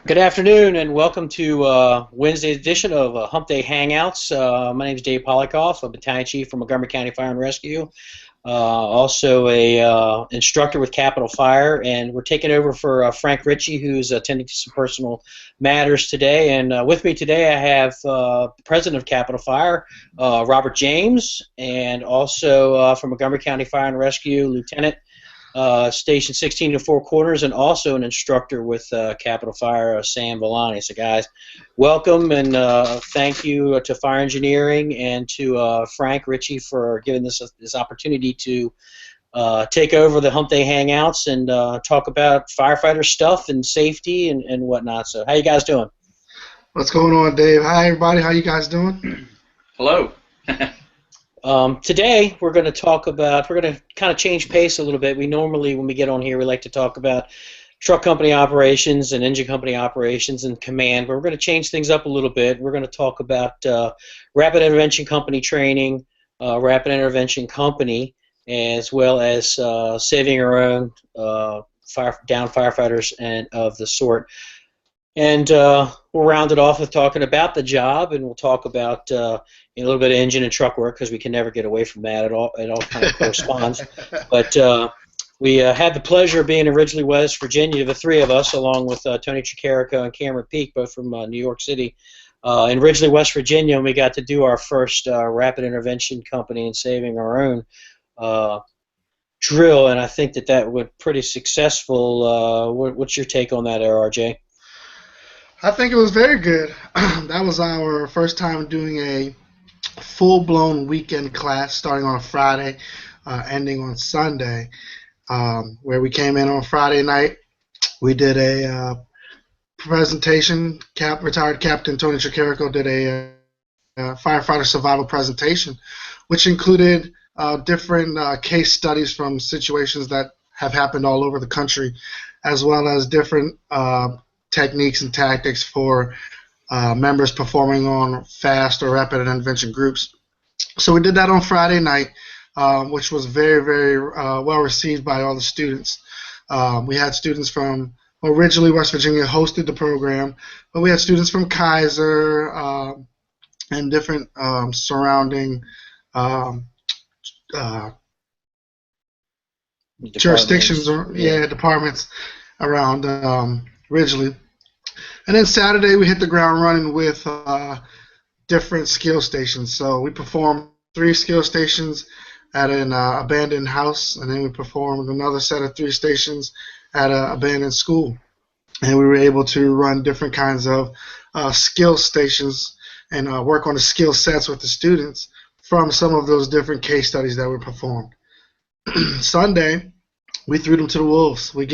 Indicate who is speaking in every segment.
Speaker 1: Good afternoon and welcome to Wednesday's edition of Humpday Hangouts. My name is Dave Polikoff, a Battalion Chief from Montgomery County Fire and Rescue, also a instructor with Capitol Fire, and we're taking over for Frank Ritchie, who's attending to some personal matters today. And with me today I have the President of Capitol Fire, Robert James, and also from Montgomery County Fire and Rescue, Lieutenant Station 16 to Four Corners, and also an instructor with Capitol Fire, Sam Villani. So, guys, welcome and thank you to Fire Engineering and to Frank Ritchie for giving this opportunity to take over the Humpday Hangouts and talk about firefighter stuff and safety and whatnot. So, how you guys doing?
Speaker 2: What's going on, Dave? Hi, everybody. How you guys doing?
Speaker 3: Hello.
Speaker 1: Today we're going to kind of change pace a little bit. We normally, when we get on here, we like to talk about truck company operations and engine company operations and command, but we're going to change things up a little bit. We're going to talk about rapid intervention company training, rapid intervention company, as well as saving our own downed firefighters and of the sort. And we'll round it off with talking about the job, and we'll talk about a little bit of engine and truck work, because we can never get away from that at all. It all kind of corresponds. But we had the pleasure of being in Ridgely, West Virginia, the three of us, along with Tony Tricarico and Cameron Peak, both from New York City, in Ridgely, West Virginia, and we got to do our first rapid intervention company and saving our own drill, and I think that went pretty successful. What's your take on that, RJ?
Speaker 2: I think it was very good. That was our first time doing a full-blown weekend class starting on a Friday, ending on Sunday, where we came in on Friday night. We did a presentation. Retired Captain Tony Tricarico did a firefighter survival presentation, which included different case studies from situations that have happened all over the country, as well as different techniques and tactics for members performing on fast or rapid intervention groups. So we did that on Friday night, which was very, very well received by all the students. We had students from originally West Virginia hosted the program, but we had students from Kaiser and different surrounding jurisdictions or departments around Ridgely. And then Saturday we hit the ground running with different skill stations. So we performed 3 skill stations at an abandoned house, and then we performed another set of 3 stations at an abandoned school. And we were able to run different kinds of skill stations and work on the skill sets with the students from some of those different case studies that were performed. Sunday, we threw them to the wolves. We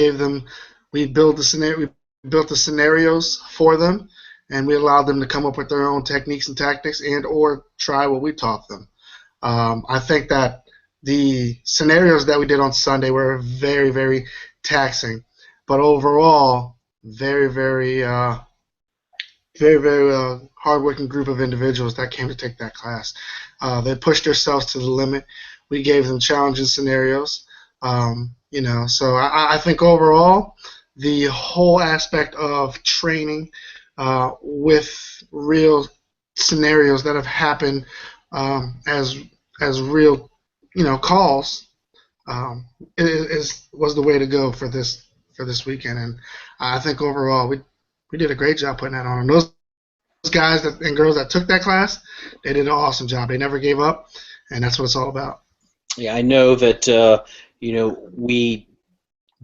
Speaker 2: built the scenarios for them, and we allowed them to come up with their own techniques and tactics and or try what we taught them. I think that the scenarios that we did on Sunday were very, very taxing, but overall very, very hardworking group of individuals that came to take that class. They pushed themselves to the limit. We gave them challenging scenarios. So I think overall, the whole aspect of training with real scenarios that have happened as real, calls was the way to go for this weekend. And I think overall we did a great job putting that on. And those guys and girls that took that class, they did an awesome job. They never gave up, and that's what it's all about.
Speaker 1: Yeah, I know that we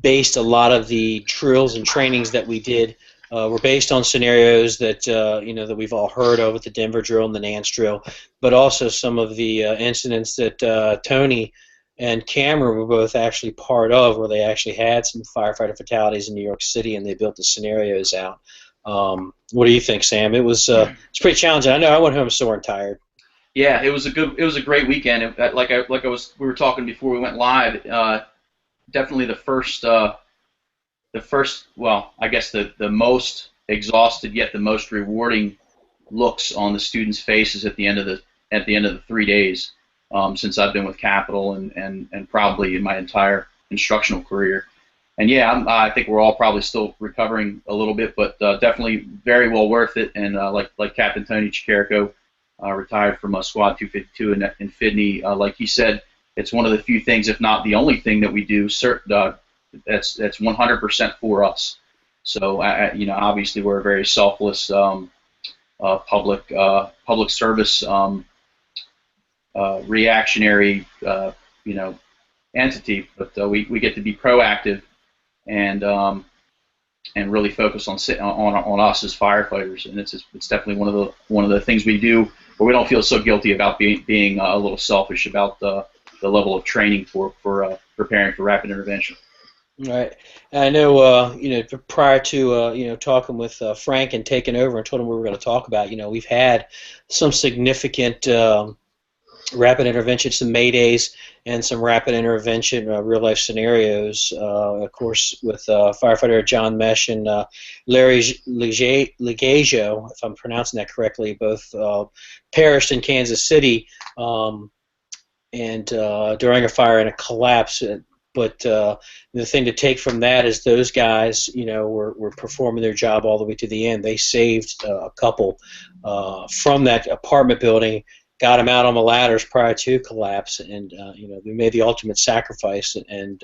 Speaker 1: based a lot of the drills and trainings that we did were based on scenarios that that we've all heard of, with the Denver drill and the Nance drill, but also some of the incidents that Tony and Cameron were both actually part of, where they actually had some firefighter fatalities in New York City, and they built the scenarios out. What do you think, Sam? It's pretty challenging. I know I went home sore and tired.
Speaker 3: Yeah, it was a great weekend. We were talking before we went live. Definitely the first, I guess the most exhausted yet the most rewarding looks on the students' faces at the end of the 3 days since I've been with Capitol and probably in my entire instructional career. yeah, I think we're all probably still recovering a little bit, but definitely very well worth it. And like Captain Tony Chicarico, retired from Squad 252 in Fidney, like he said, it's one of the few things, if not the only thing that we do. That's 100% for us. So obviously we're a very selfless public service reactionary entity, but we get to be proactive and really focus on us as firefighters, and it's definitely one of the things we do where we don't feel so guilty about being a little selfish about the level of training for preparing for rapid intervention.
Speaker 1: Right. I know, prior to, talking with Frank and taking over and told him we were going to talk about, we've had some significant rapid intervention, some maydays, and some rapid intervention real-life scenarios. Of course, with firefighter John Mesh and Larry Ligajo, if I'm pronouncing that correctly, both perished in Kansas City and during a fire and a collapse. But the thing to take from that is those guys, were performing their job all the way to the end. They saved a couple from that apartment building, got them out on the ladders prior to collapse, and they made the ultimate sacrifice. And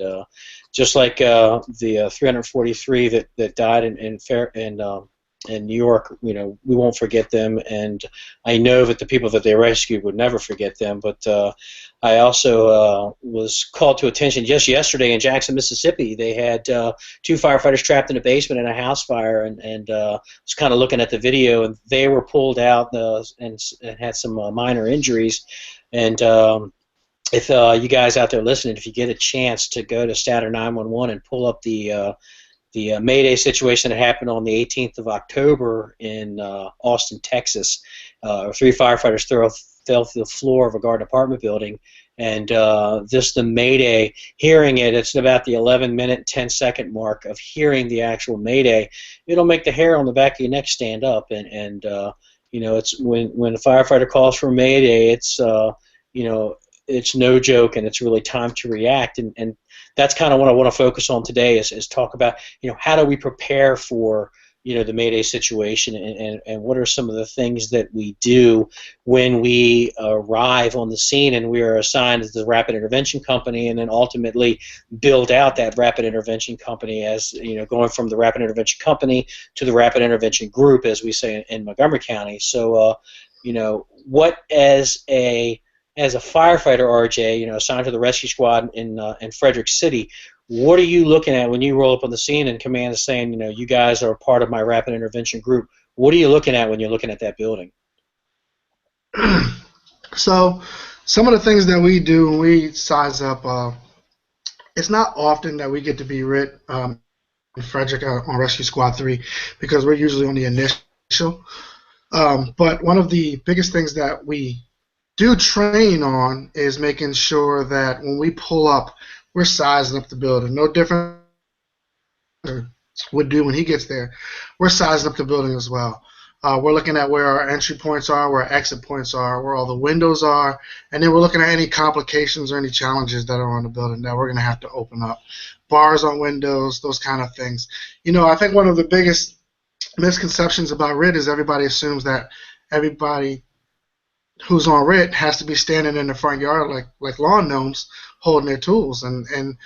Speaker 1: just like the 343 that died in New York, we won't forget them, and I know that the people that they rescued would never forget them. But I also was called to attention just yesterday in Jackson, Mississippi. They had 2 firefighters trapped in a basement in a house fire, and was kind of looking at the video, and they were pulled out and had some minor injuries. And if you guys out there listening, if you get a chance to go to Statter 911 and pull up the Mayday situation that happened on the 18th of October in Austin, Texas. 3 firefighters fell through the floor of a garden apartment building, and just the Mayday, hearing it, it's about the 11-minute, 10-second mark of hearing the actual Mayday. It'll make the hair on the back of your neck stand up, and it's when a firefighter calls for Mayday, it's it's no joke, and it's really time to react, and that's kind of what I want to focus on today is talk about how do we prepare for the Mayday situation, and what are some of the things that we do when we arrive on the scene and we are assigned as the rapid intervention company, and then ultimately build out that rapid intervention company as going from the rapid intervention company to the rapid intervention group, as we say in Montgomery County. So what as a firefighter, RJ, assigned to the rescue squad in Frederick City, what are you looking at when you roll up on the scene and command is saying, you guys are part of my rapid intervention group? What are you looking at when you're looking at that building?
Speaker 2: So some of the things that we do when we size up, it's not often that we get to be RIT in Frederick on Rescue Squad 3 because we're usually on the initial. But one of the biggest things that we do train on is making sure that when we pull up, we're sizing up the building. No different would do when he gets there. We're sizing up the building as well. We're looking at where our entry points are, where our exit points are, where all the windows are, and then we're looking at any complications or any challenges that are on the building that we're going to have to open up. Bars on windows, those kind of things. I think one of the biggest misconceptions about RIT is everybody assumes that everybody who's on RIT has to be standing in the front yard like lawn gnomes holding their tools, and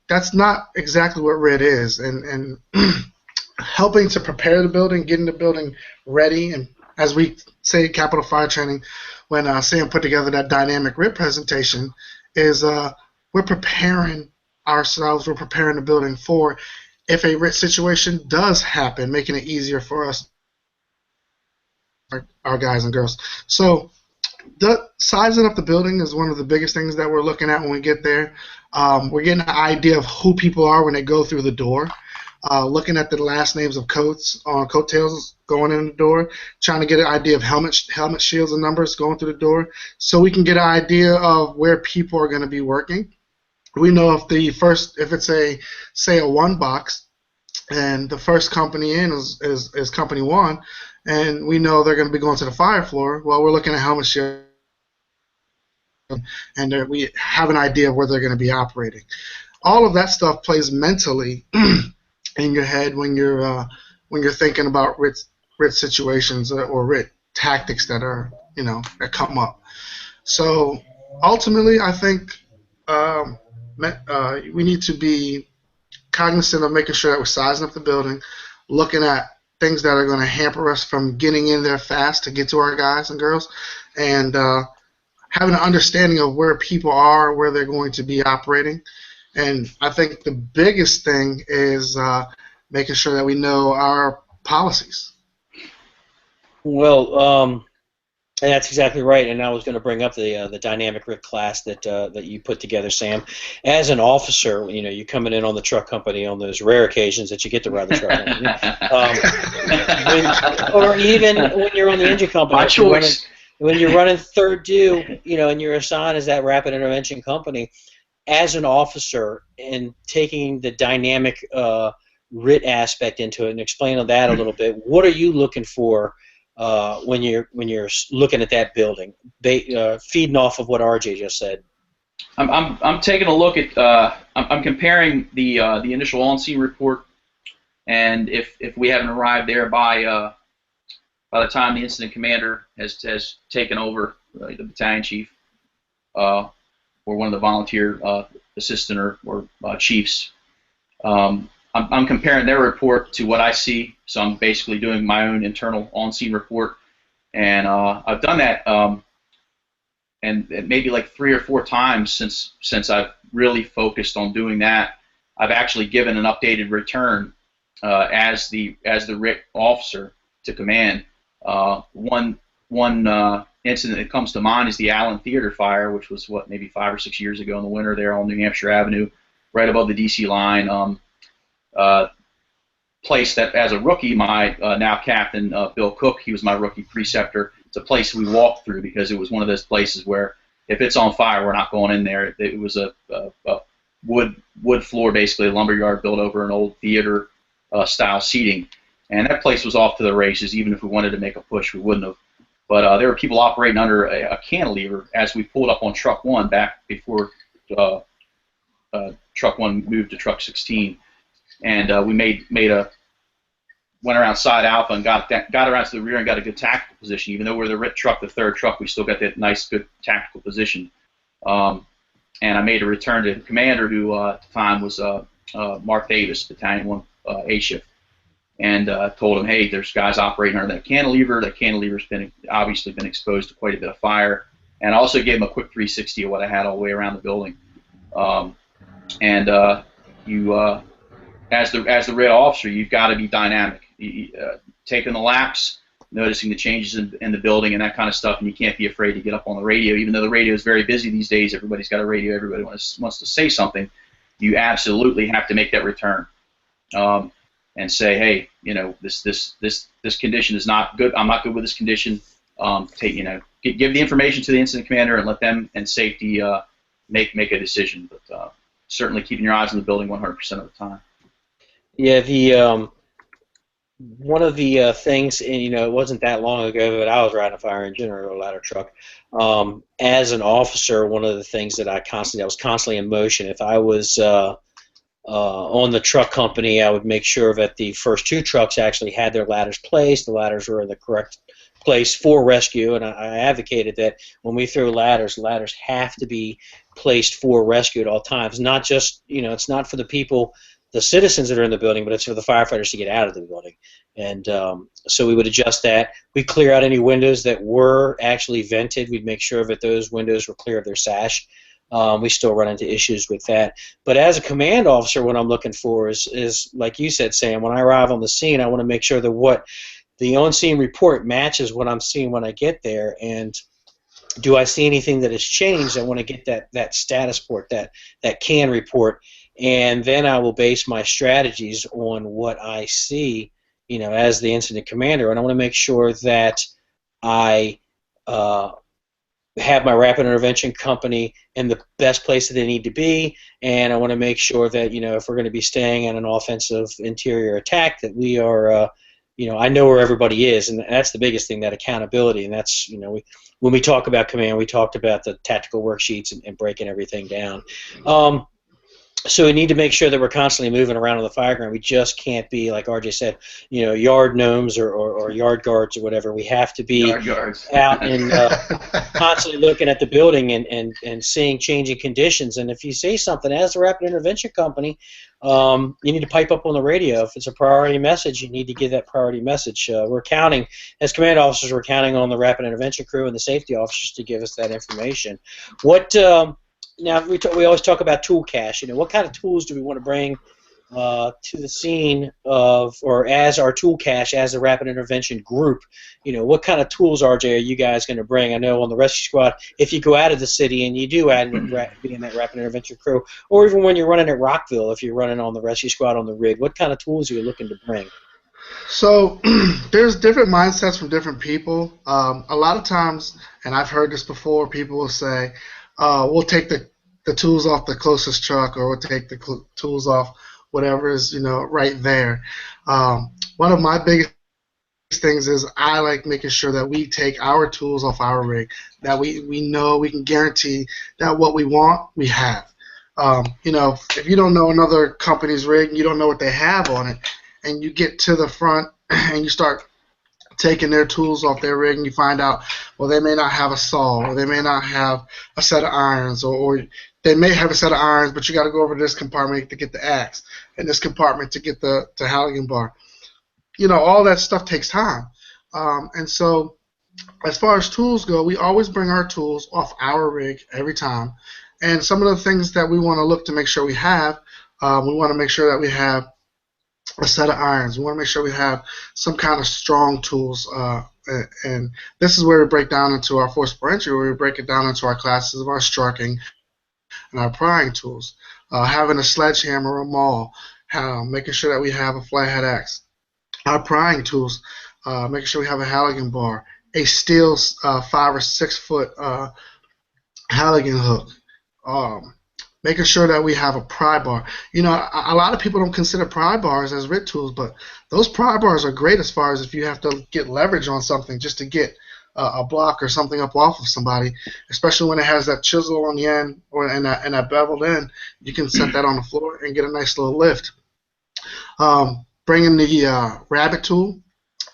Speaker 2: that's not exactly what RIT is. And helping to prepare the building, getting the building ready, and as we say Capitol Fire Training, when Sam put together that dynamic RIT presentation, is we're preparing ourselves, we're preparing the building for if a RIT situation does happen, making it easier for us, our guys and girls. So the sizing up the building is one of the biggest things that we're looking at when we get there. We're getting an idea of who people are when they go through the door, looking at the last names of coattails going in the door, trying to get an idea of helmet shields and numbers going through the door, so we can get an idea of where people are going to be working. We know if it's say a 1 box, and the first company in is company 1, and we know they're going to be going to the fire floor. Well, we're looking at helmet shield, and we have an idea of where they're going to be operating. all of that stuff plays mentally in your head when you're thinking about RIT situations or RIT tactics that are that come up. So ultimately, I think we need to be cognizant of making sure that we're sizing up the building, looking at things that are going to hamper us from getting in there fast to get to our guys and girls, and having an understanding of where people are, where they're going to be operating. And I think the biggest thing is making sure that we know our policies.
Speaker 1: Well, and that's exactly right. And I was going to bring up the dynamic RIT class that you put together, Sam. As an officer, you're coming in on the truck company on those rare occasions that you get to ride the truck company, or even when you're on the engine company.
Speaker 3: My choice.
Speaker 1: When you're running third due, and you're assigned as that rapid intervention company, as an officer, and taking the dynamic RIT aspect into it, and explain on that a little bit. What are you looking for when you're looking at that building? Feeding off of what RJ just said.
Speaker 3: I'm taking a look at. I'm comparing the initial on-scene report, and if we haven't arrived there by the time the incident commander has taken over, the battalion chief, or one of the volunteer assistant or chiefs. I'm comparing their report to what I see, so I'm basically doing my own internal on-scene report, and I've done that, and maybe like 3 or 4 times since I've really focused on doing that. I've actually given an updated return as the RIT officer to command. One incident that comes to mind is the Allen Theater fire, which was maybe 5 or 6 years ago in the winter there on New Hampshire Avenue, right above the DC line. Place that as a rookie, my now captain Bill Cook, he was my rookie preceptor. It's a place we walked through because it was one of those places where if it's on fire, we're not going in there. It was a wood floor, basically a lumberyard built over an old theater style seating, and that place was off to the races. Even if we wanted to make a push, we wouldn't have. But there were people operating under a cantilever as we pulled up on Truck 1 back before Truck 1 moved to Truck 16. And we went around side alpha and got around to the rear and got a good tactical position. Even though we're the RIT truck, the third truck, we still got that nice, good tactical position. And I made a return to the commander, who at the time was Mark Davis, Battalion 1 A shift, and told him, hey, there's guys operating under that cantilever. That cantilever's obviously been exposed to quite a bit of fire. And I also gave him a quick 360 of what I had all the way around the building. As the RIT officer, you've got to be dynamic. Taking the laps, noticing the changes in the building and that kind of stuff, and you can't be afraid to get up on the radio. Even though the radio is very busy these days, everybody's got a radio, everybody wants to say something, you absolutely have to make that return and say, hey, this condition is not good. I'm not good with this condition. Give the information to the incident commander and let them and safety make a decision. But certainly keeping your eyes on the building 100% of the time.
Speaker 1: Yeah, one of the things, and it wasn't that long ago that I was riding a fire engine or a ladder truck. As an officer, one of the things that I was constantly in motion. If I was on the truck company, I would make sure that the first 2 trucks actually had their ladders placed. The ladders were in the correct place for rescue, and I advocated that when we throw ladders have to be placed for rescue at all times. Not just, it's not for the people, the citizens that are in the building, but it's for the firefighters to get out of the building. And so we would adjust that. We'd clear out any windows that were actually vented. We'd make sure that those windows were clear of their sash. We still run into issues with that. But as a command officer, what I'm looking for is like you said, Sam, when I arrive on the scene, I want to make sure that what the on-scene report matches what I'm seeing when I get there. And do I see anything that has changed? I want to get that status report, that CAN report, and then I will base my strategies on what I see, as the incident commander. And I want to make sure that I have my rapid intervention company in the best place that they need to be, and I want to make sure that, if we're going to be staying in an offensive interior attack, that we are, I know where everybody is, and that's the biggest thing, that accountability. And that's, when we talk about command, we talked about the tactical worksheets and breaking everything down. So we need to make sure that we're constantly moving around on the fire ground. We just can't be, like RJ said, yard gnomes or yard guards or whatever. We have to be
Speaker 3: Yard guards.
Speaker 1: out and constantly looking at the building and seeing changing conditions. And if you see something as a rapid intervention company, you need to pipe up on the radio. If it's a priority message, you need to give that priority message. We're counting, as command officers, we're counting on the rapid intervention crew and the safety officers to give us that information. Now, we always talk about tool cache. What kind of tools do we want to bring to the scene or as our tool cache as a rapid intervention group? What kind of tools, RJ, are you guys going to bring? I know on the rescue squad, if you go out of the city and you do be in that rapid intervention crew, or even when you're running at Rockville, if you're running on the rescue squad on the rig, what kind of tools are you looking to bring?
Speaker 2: So there's different mindsets from different people. A lot of times, and I've heard this before, people will say, we'll take the tools off the closest truck, or we'll take the tools off whatever is right there. One of my biggest things is I like making sure that we take our tools off our rig, that we know, we can guarantee that what we want, we have. If you don't know another company's rig, you don't know what they have on it, and you get to the front and you start taking their tools off their rig, and you find out, well, they may not have a saw, or they may not have a set of irons, or they may have a set of irons, but you got to go over to this compartment to get the axe, and this compartment to get the Halligan bar. All that stuff takes time. And so as far as tools go, we always bring our tools off our rig every time. And some of the things that we want to look to make sure we have, we want to make sure that we have a set of irons. We want to make sure we have some kind of strong tools. And this is where we break down into our forcible entry, where we break it down into our classes of our striking and our prying tools. Having a sledgehammer or a maul, making sure that we have a flathead axe. Our prying tools, making sure we have a Halligan bar, a steel 5 or 6 foot Halligan hook. Making sure that we have a pry bar. A lot of people don't consider pry bars as RIT tools, but those pry bars are great as far as if you have to get leverage on something just to get a block or something up off of somebody, especially when it has that chisel on the end and that beveled end. You can set that on the floor and get a nice little lift. Bringing the rabbit tool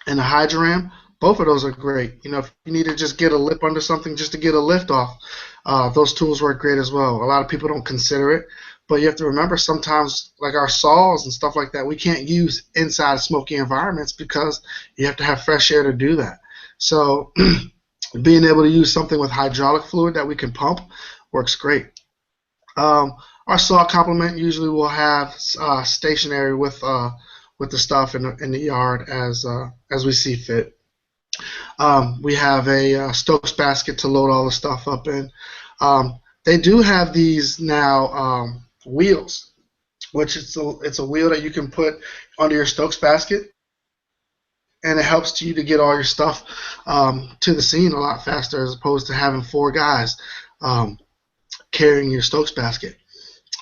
Speaker 2: and the hydroram, both of those are great. If you need to just get a lip under something just to get a lift off, those tools work great as well. A lot of people don't consider it, but you have to remember sometimes, like our saws and stuff like that, we can't use inside smoky environments because you have to have fresh air to do that. So being able to use something with hydraulic fluid that we can pump works great. Our saw complement usually will have stationary with the stuff in the yard as we see fit. We have a Stokes basket to load all the stuff up in. They do have these now wheels, which it's a wheel that you can put under your Stokes basket, and it helps you to get all your stuff to the scene a lot faster as opposed to having 4 guys carrying your Stokes basket.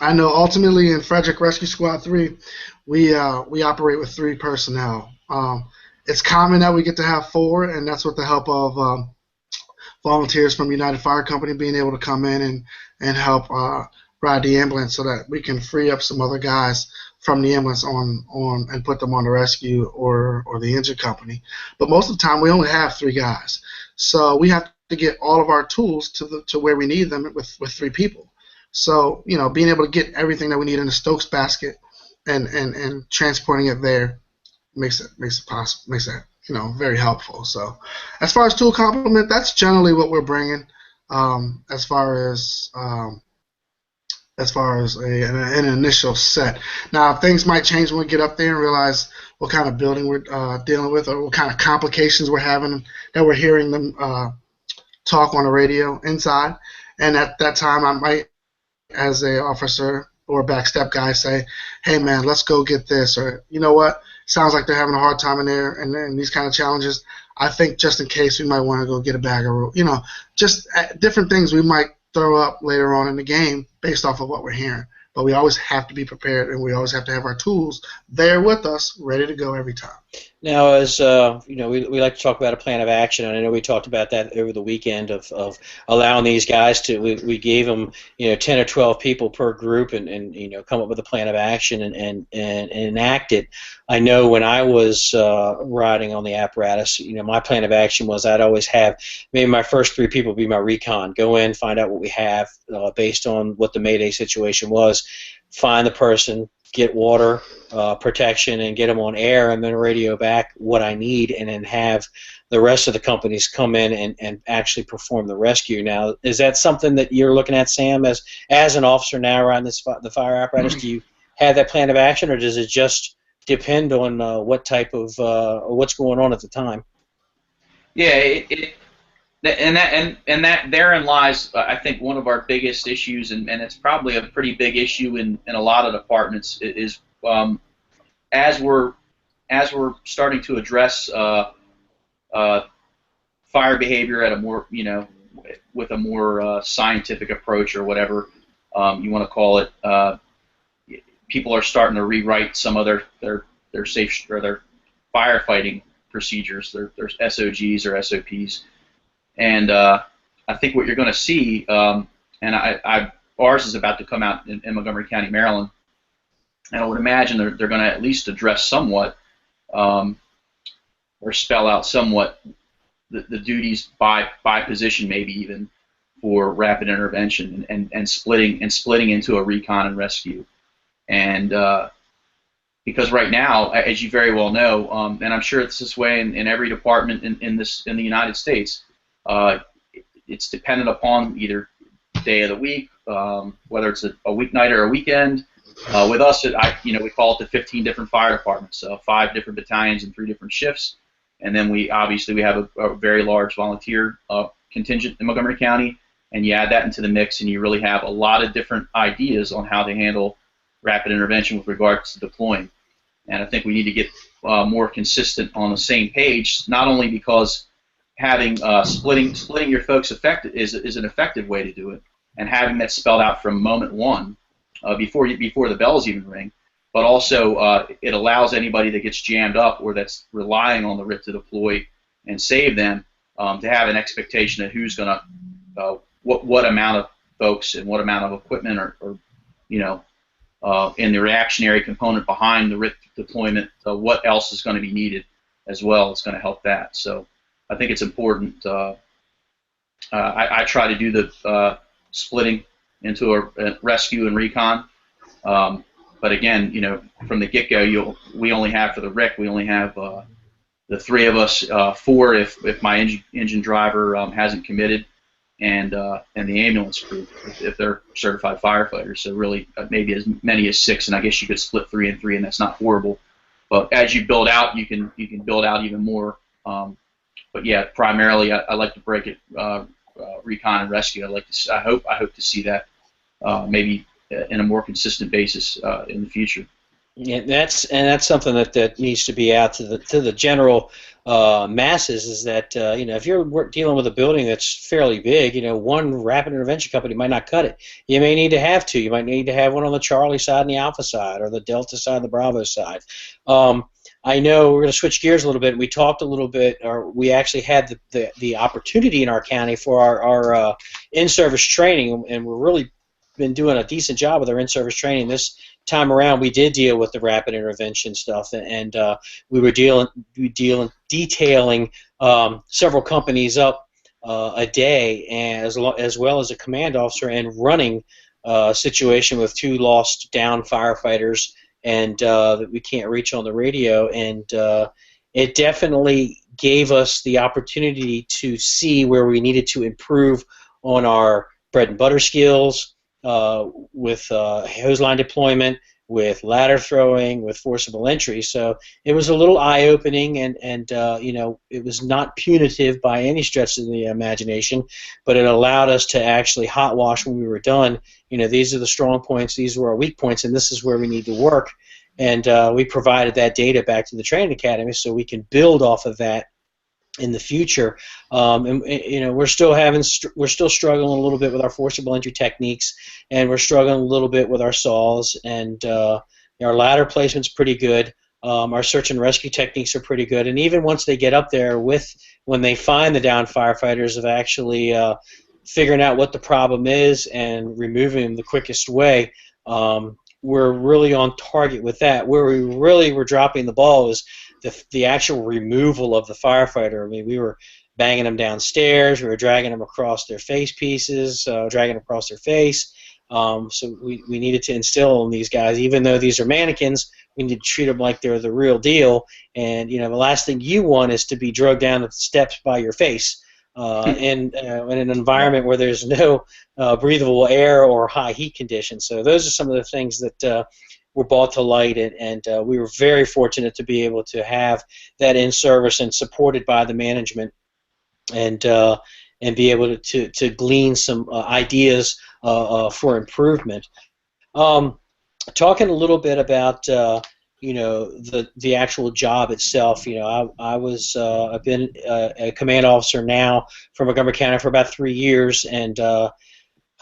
Speaker 2: I know ultimately in Frederick Rescue Squad 3, we operate with 3 personnel. It's common that we get to have 4, and that's with the help of volunteers from United Fire Company being able to come in and help ride the ambulance so that we can free up some other guys from the ambulance on and put them on the rescue or the engine company. But most of the time we only have 3 guys, so we have to get all of our tools to where we need them with 3 people. So being able to get everything that we need in the Stokes basket and transporting it there makes it very helpful. So as far as tool complement, that's generally what we're bringing as far as an initial set. Now things might change when we get up there and realize what kind of building we're dealing with, or what kind of complications we're having that we're hearing them talk on the radio inside. And at that time I might, as a officer or a backstep guy, say, hey man, let's go get this, or you know what, sounds like they're having a hard time in there and these kind of challenges. I think just in case we might want to go get a bag of rope. Just different things we might throw up later on in the game based off of what we're hearing. But we always have to be prepared, and we always have to have our tools there with us, ready to go every time.
Speaker 1: Now, as we like to talk about a plan of action, and I know we talked about that over the weekend of allowing these guys to. We gave them 10 or 12 people per group, and come up with a plan of action and enact it. I know when I was riding on the apparatus, my plan of action was I'd always have maybe my first 3 people be my recon. Go in, find out what we have based on what the Mayday situation was, find the person, get water, protection, and get them on air, and then radio back what I need, and then have the rest of the companies come in and actually perform the rescue. Now, is that something that you're looking at, Sam, as an officer now around the fire apparatus? Do you have that plan of action, or does it just depend on what type of what's going on at the time?
Speaker 3: Yeah, and that therein lies, I think, one of our biggest issues, and it's probably a pretty big issue in a lot of departments, is as we're starting to address fire behavior at a more with a more scientific approach, or whatever you want to call it. People are starting to rewrite some of their safe or their firefighting procedures, their SOGs or SOPs. And I think what you're going to see, and ours is about to come out in Montgomery County, Maryland, and I would imagine they're going to at least address somewhat, or spell out somewhat, the duties by position, maybe even, for rapid intervention and splitting into a recon and rescue. And because right now, as you very well know, and I'm sure it's this way in every department in the United States, it's dependent upon either day of the week, whether it's a weeknight or a weekend. With us, we call it the 15 different fire departments, 5 different battalions and 3 different shifts, and then we have a very large volunteer contingent in Montgomery County, and you add that into the mix, and you really have a lot of different ideas on how to handle rapid intervention with regards to deploying. And I think we need to get more consistent on the same page, not only because having splitting your folks is an effective way to do it, and having that spelled out from moment one, before the bells even ring, but also it allows anybody that gets jammed up or that's relying on the RIT to deploy and save them to have an expectation of who's going to what amount of folks and what amount of equipment or in the reactionary component behind the RIT deployment, what else is going to be needed as well. It's going to help that. So I think it's important. I try to do the splitting into a rescue and recon. But again, from the get-go, we only have, for the RIC, we only have the 3 of us, 4 if my engine driver hasn't committed, and the ambulance crew if they're certified firefighters. So really, maybe as many as 6, and I guess you could split 3 and 3, and that's not horrible. But as you build out, you can build out even more. But yeah, primarily, I like to break it recon and rescue. I hope to see that maybe in a more consistent basis in the future.
Speaker 1: Yeah, that's something that needs to be out to the general masses. Is that if you're dealing with a building that's fairly big, one rapid intervention company might not cut it. You may need to have 2. You might need to have one on the Charlie side and the Alpha side, or the Delta side and the Bravo side. I know we're going to switch gears a little bit. We talked a little bit, or we actually had the opportunity in our county for our in-service training, and we're really been doing a decent job with our in-service training. This time around, we did deal with the rapid intervention stuff, and we were detailing several companies up a day, as well as a command officer, and running a situation with 2 lost down firefighters and that we can't reach on the radio, and it definitely gave us the opportunity to see where we needed to improve on our bread and butter skills, with hose line deployment, with ladder throwing, with forcible entry. So it was a little eye-opening, and it was not punitive by any stretch of the imagination, but it allowed us to actually hot wash when we were done. These are the strong points, these were our weak points, and this is where we need to work. And we provided that data back to the training academy so we can build off of that in the future. And we're still struggling a little bit with our forcible entry techniques, and we're struggling a little bit with our saws, and our ladder placement's pretty good. Our search and rescue techniques are pretty good, and even once they get up there, when they find the downed firefighters, of actually figuring out what the problem is and removing them the quickest way. We're really on target with that. Where we really were dropping the ball is the actual removal of the firefighter. I mean, we were banging them downstairs, we were dragging them across their face pieces, dragging them across their face. So we needed to instill in these guys, even though these are mannequins, we need to treat them like they're the real deal. And the last thing you want is to be drugged down the steps by your face. In an environment where there's no breathable air or high heat conditions. So those are some of the things that were brought to light, and we were very fortunate to be able to have that in service and supported by the management, and be able to glean some ideas for improvement. Talking a little bit about the actual job itself. I've been a command officer now for Montgomery County for about 3 years, and I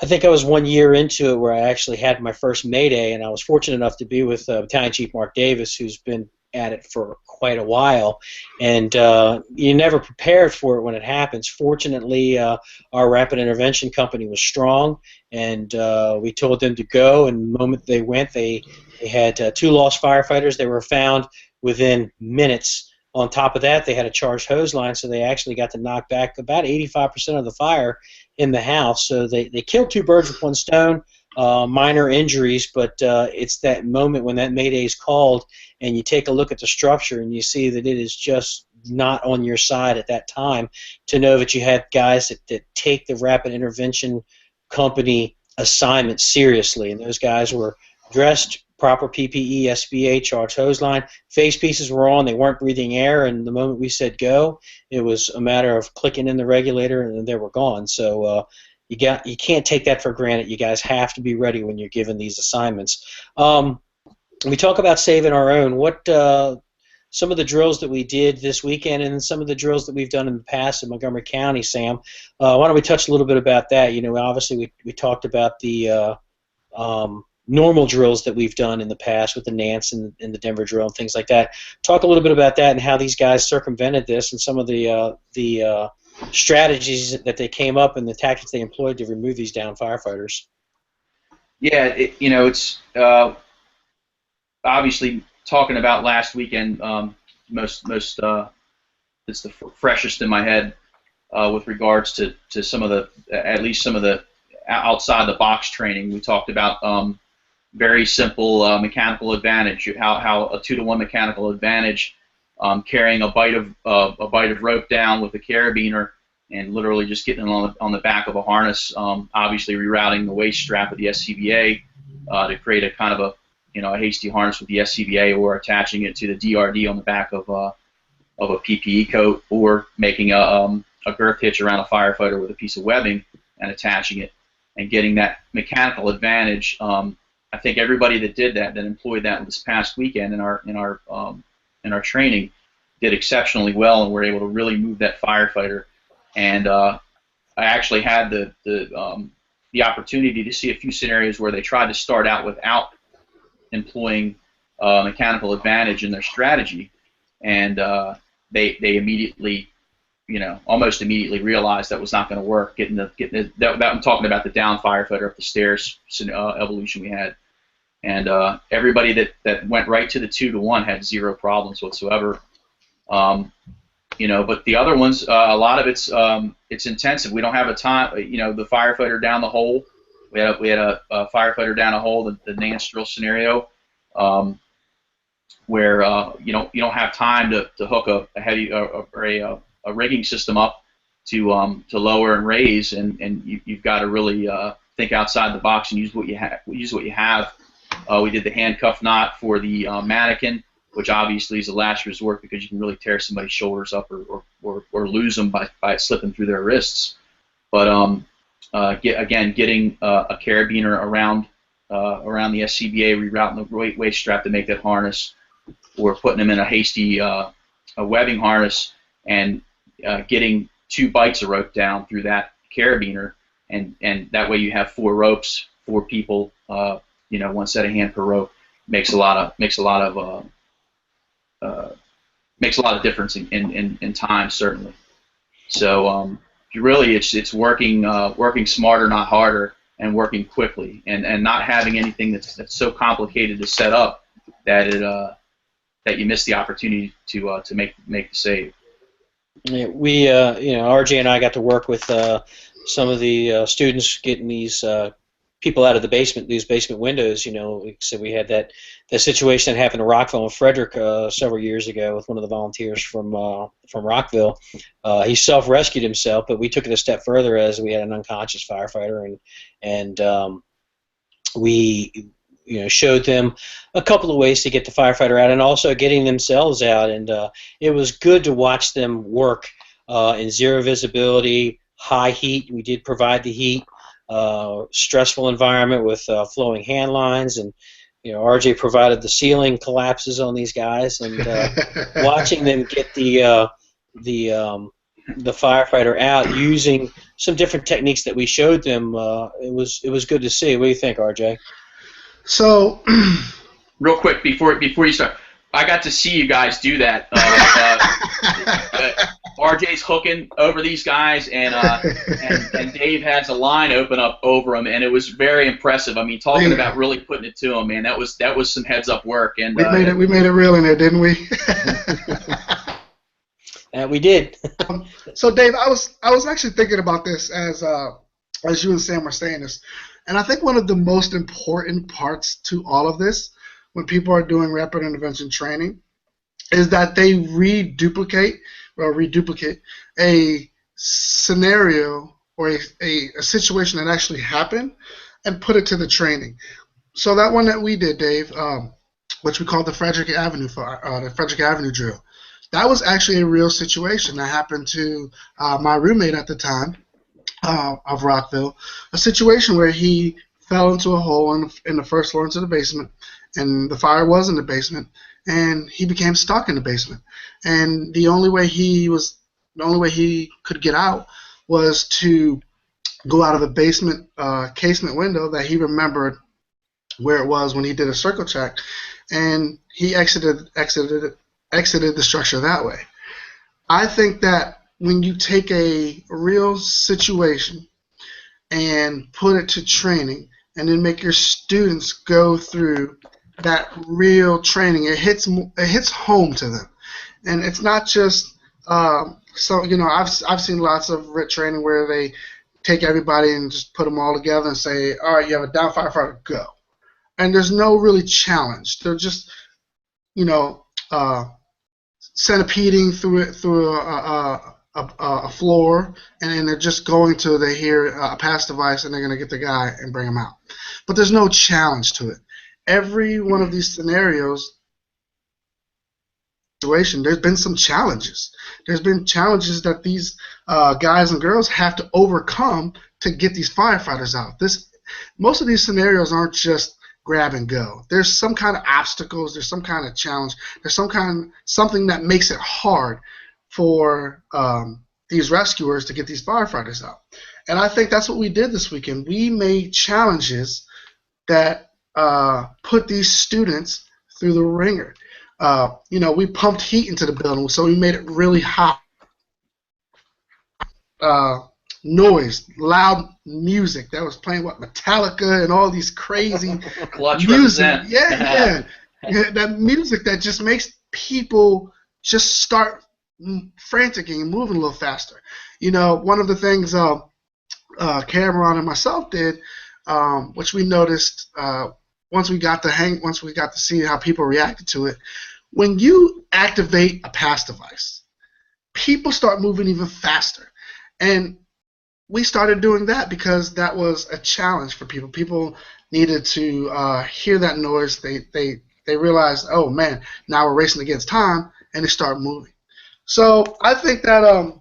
Speaker 1: think I was 1 year into it where I actually had my first Mayday, and I was fortunate enough to be with Battalion Chief Mark Davis, who's been at it for quite a while, and you're never prepared for it when it happens. Fortunately, our rapid intervention company was strong, and we told them to go, and the moment they went, they had 2 lost firefighters. They were found within minutes. On top of that, they had a charged hose line, so they actually got to knock back about 85% of the fire in the house. So they killed 2 birds with 1 stone, minor injuries, but it's that moment when that Mayday is called and you take a look at the structure and you see that it is just not on your side at that time, to know that you have guys that take the rapid intervention company assignment seriously, and those guys were dressed, proper PPE, SBA, charged hose line, face pieces were on, they weren't breathing air, and the moment we said go, it was a matter of clicking in the regulator and they were gone. So you can't take that for granted. You guys have to be ready when you're given these assignments. We talk about saving our own. What some of the drills that we did this weekend and some of the drills that we've done in the past in Montgomery County, Sam, why don't we touch a little bit about that? Obviously we talked about the normal drills that we've done in the past with the Nance and the Denver drill and things like that. Talk a little bit about that and how these guys circumvented this and some of the strategies that they came up and the tactics they employed to remove these down firefighters.
Speaker 3: Yeah, it's obviously talking about last weekend. It's the freshest in my head with regards to some of the, at least some of the outside the box training. We talked about very simple mechanical advantage, how a 2-to-1 mechanical advantage, carrying a bite of rope down with a carabiner and literally just getting it on the back of a harness, obviously rerouting the waist strap of the SCBA to create a kind of a hasty harness with the SCBA, or attaching it to the DRD on the back of a PPE coat, or making a girth hitch around a firefighter with a piece of webbing and attaching it and getting that mechanical advantage. I think everybody that did that employed that this past weekend in our training did exceptionally well, and were able to really move that firefighter. And I actually had the opportunity to see a few scenarios where they tried to start out without employing mechanical advantage in their strategy, and they immediately, almost immediately realized that was not going to work. I'm talking about the down firefighter up the stairs evolution we had, and everybody that went right to the 2-to-1 had 0 problems whatsoever. But the other ones, a lot of it's intensive. We don't have a time. The firefighter down the hole. We had a firefighter down a hole, the Nance drill scenario, where you don't have time to hook a heavy a rigging system up to lower and raise, and you've got to really think outside the box and use what you have. We did the handcuff knot for the mannequin, which obviously is a last resort because you can really tear somebody's shoulders up or lose them by it slipping through their wrists. But getting a carabiner around the SCBA, rerouting the waist strap to make that harness, or putting them in a hasty a webbing harness, and getting 2 bites of rope down through that carabiner, and that way you have 4 ropes, 4 people, 1 set of hand per rope. Makes a lot of makes a lot of difference in time, certainly. So really, it's working smarter, not harder, and working quickly, and not having anything that's so complicated to set up that that you miss the opportunity to make the save.
Speaker 1: Yeah, we, RJ and I got to work with some of the students getting these people out of the basement, these basement windows. Like I said, we had that situation that happened in Rockville and Frederick several years ago with one of the volunteers from Rockville. He self-rescued himself, but we took it a step further as we had an unconscious firefighter, and we showed them a couple of ways to get the firefighter out and also getting themselves out. And it was good to watch them work in zero visibility, high heat. We did provide the heat, stressful environment with flowing hand lines, and RJ provided the ceiling collapses on these guys, and watching them get the firefighter out using some different techniques that we showed them, it was good to see. What do you think, RJ?
Speaker 2: So,
Speaker 3: real quick before you start, I got to see you guys do that. RJ's hooking over these guys, and Dave has a line open up over them, and it was very impressive. I mean, talking about really putting it to them, man. That was some heads up work, and
Speaker 2: we made it real in there, didn't we?
Speaker 1: We did.
Speaker 2: So, Dave, I was actually thinking about this as you and Sam were saying this. And I think one of the most important parts to all of this, when people are doing rapid intervention training, is that they reduplicate a scenario or a situation that actually happened and put it to the training. So that one that we did, Dave, which we called the Frederick Avenue drill, that was actually a real situation that happened to my roommate at the time. Of Rockville, a situation where he fell into a hole in the first floor into the basement, and the fire was in the basement, and he became stuck in the basement. And the only way he could get out was to go out of the basement casement window that he remembered where it was when he did a circle check, and he exited the structure that way. I think that when you take a real situation and put it to training and then make your students go through that real training, it hits home to them. And it's not just I've seen lots of RIT training where they take everybody and just put them all together and say, all right, you have a down firefighter, go. And there's no really challenge. They're just centipeding through a floor, and they're just going till they hear a pass device, and they're going to get the guy and bring him out. But there's no challenge to it. Every one of these scenarios, there's been some challenges. There's been challenges that these guys and girls have to overcome to get these firefighters out. Most of these scenarios aren't just grab and go. There's some kind of obstacles. There's some kind of challenge. There's something that makes it hard for these rescuers to get these firefighters out. And I think that's what we did this weekend. We made challenges that put these students through the ringer. We pumped heat into the building, so we made it really hot. Noise, loud music that was playing Metallica and all these crazy music. Yeah. That music that just makes people just start frantic and moving a little faster. One of the things Cameron and myself did, which we noticed once we got to see how people reacted to it, when you activate a pass device, people start moving even faster. And we started doing that because that was a challenge for people. People needed to hear that noise. They realized, oh man, now we're racing against time, and they start moving. So I think that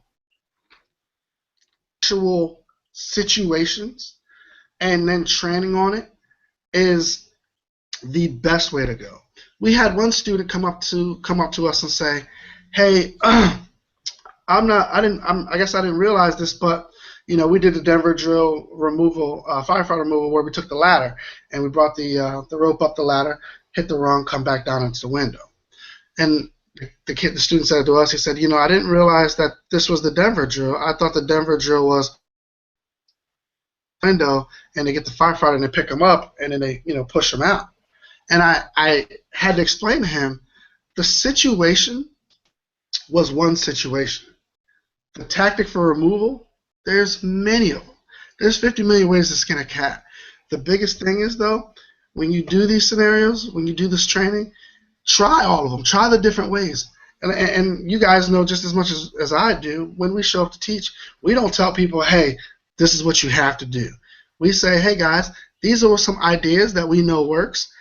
Speaker 2: actual situations and then training on it is the best way to go. We had one student come up to us and say, "Hey, I guess I didn't realize this, but we did the Denver drill removal, firefighter removal, where we took the ladder and we brought the rope up the ladder, hit the rung, come back down into the window." And the student said to us, he said, I didn't realize that this was the Denver drill. I thought the Denver drill was window, and they get the firefighter and they pick them up and then they push them out. And I had to explain to him the situation was one situation. The tactic for removal, there's many of them. There's 50 million ways to skin a cat. The biggest thing is, though, when you do these scenarios, when you do this training, try all of them. Try the different ways. And you guys know just as much as I do, when we show up to teach, we don't tell people, hey, this is what you have to do. We say, hey, guys, these are some ideas that we know works,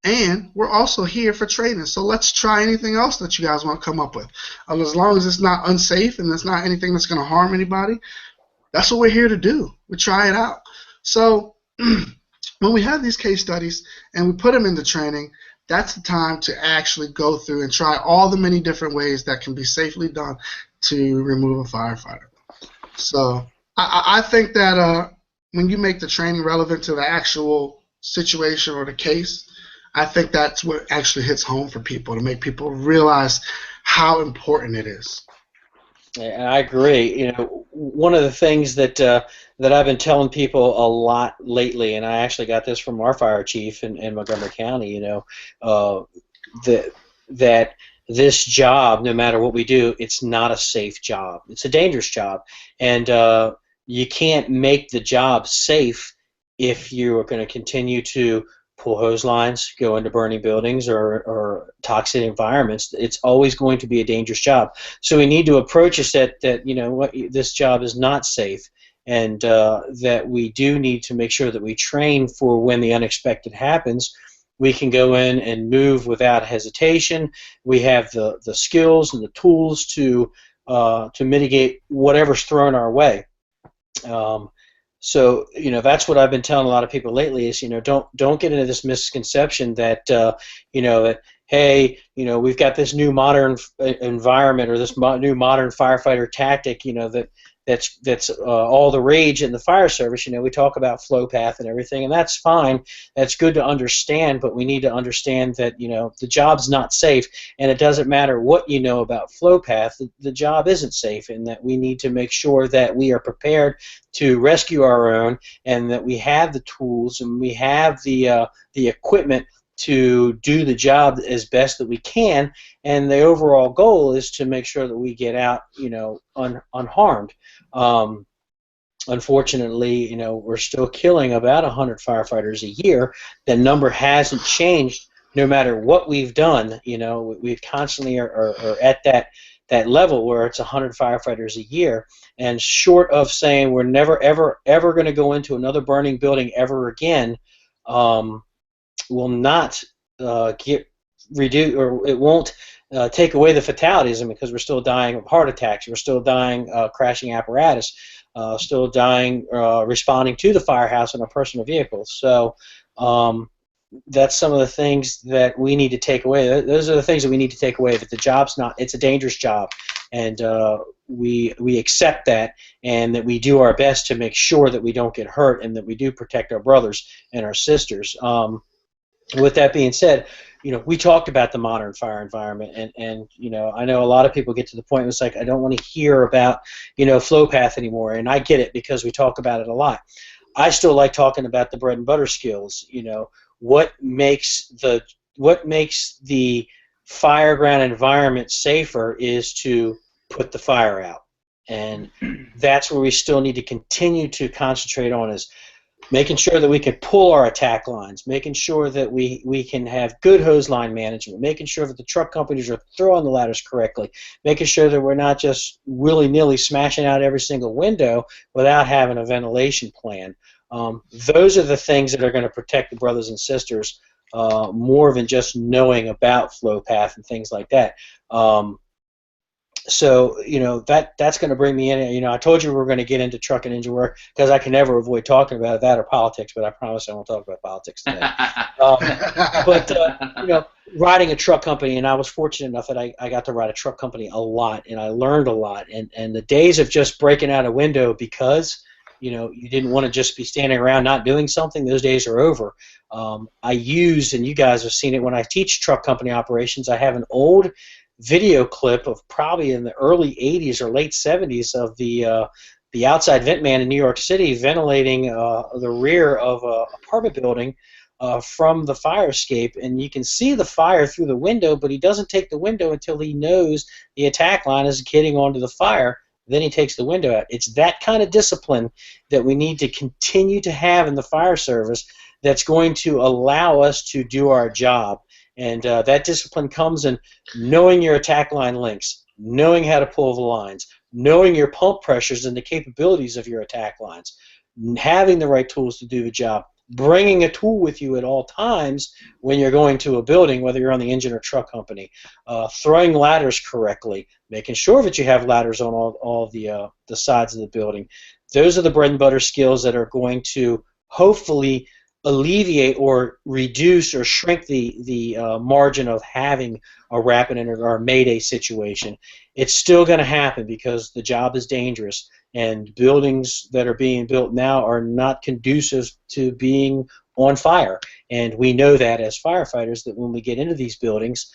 Speaker 2: and we're also here for training. So let's try anything else that you guys want to come up with. As long as it's not unsafe and it's not anything that's going to harm anybody, that's what we're here to do. We try it out. So when we have these case studies and we put them into training, that's the time to actually go through and try all the many different ways that can be safely done to remove a firefighter. So I think that when you make the training relevant to the actual situation or the case, I think that's what actually hits home for people, to make people realize how important it is.
Speaker 1: Yeah, I agree. One of the things that I've been telling people a lot lately, and I actually got this from our fire chief in Montgomery County, that this job, no matter what we do, it's not a safe job. It's a dangerous job, and you can't make the job safe if you are going to continue to pull hose lines, go into burning buildings or toxic environments. It's always going to be a dangerous job. So we need to approach it that this job is not safe, and that we do need to make sure that we train for when the unexpected happens. We can go in and move without hesitation. We have the skills and the tools to mitigate whatever's thrown our way. So that's what I've been telling a lot of people lately is don't get into this misconception that that hey we've got this new modern environment or this new modern firefighter tactic that's all the rage in the fire service. We talk about flow path and everything, and that's fine. That's good to understand, but we need to understand that the job's not safe, and it doesn't matter what you know about flow path. The job isn't safe, and that we need to make sure that we are prepared to rescue our own, and that we have the tools and we have the equipment to do the job as best that we can, and the overall goal is to make sure that we get out, unharmed. Unfortunately, we're still killing about 100 firefighters a year. The number hasn't changed no matter what we've done. We constantly are at that level where it's 100 firefighters a year, and short of saying we're never ever going to go into another burning building ever again, will not get reduced, or it won't take away the fatalities. Because we're still dying of heart attacks, we're still dying crashing apparatus, still dying responding to the firehouse in a personal vehicle. So that's some of the things that we need to take away. Those are the things that we need to take away, that the job's not, it's a dangerous job, and we accept that, and that we do our best to make sure that we don't get hurt, and that we do protect our brothers and our sisters. With that being said, we talked about the modern fire environment, and I know a lot of people get to the point where it's like, I don't want to hear about flow path anymore, and I get it, because we talk about it a lot. I still like talking about the bread and butter skills. What makes the fireground environment safer is to put the fire out, and that's where we still need to continue to concentrate on, is making sure that we can pull our attack lines, making sure that we can have good hose line management, making sure that the truck companies are throwing the ladders correctly, making sure that we're not just willy-nilly smashing out every single window without having a ventilation plan. Those are the things that are going to protect the brothers and sisters more than just knowing about flow path and things like that. So that's going to bring me in. I told you we were going to get into truck and engine work, because I can never avoid talking about that or politics, but I promise I won't talk about politics today. But riding a truck company, and I was fortunate enough that I got to ride a truck company a lot, and I learned a lot. And the days of just breaking out a window because you didn't want to just be standing around not doing something, those days are over. I use, and you guys have seen it when I teach truck company operations, I have an old video clip of probably in the early 80s or late 70s of the outside vent man in New York City ventilating the rear of an apartment building from the fire escape, and you can see the fire through the window, but he doesn't take the window until he knows the attack line is getting onto the fire. Then he takes the window out. It's that kind of discipline that we need to continue to have in the fire service that's going to allow us to do our job. And that discipline comes in knowing your attack line links, knowing how to pull the lines, knowing your pump pressures and the capabilities of your attack lines, having the right tools to do the job, bringing a tool with you at all times when you're going to a building, whether you're on the engine or truck company, throwing ladders correctly, making sure that you have ladders on all the sides of the building. Those are the bread and butter skills that are going to hopefully alleviate or reduce or shrink the margin of having a rapid or mayday situation. It's still going to happen because the job is dangerous, and buildings that are being built now are not conducive to being on fire. And we know that as firefighters, that when we get into these buildings,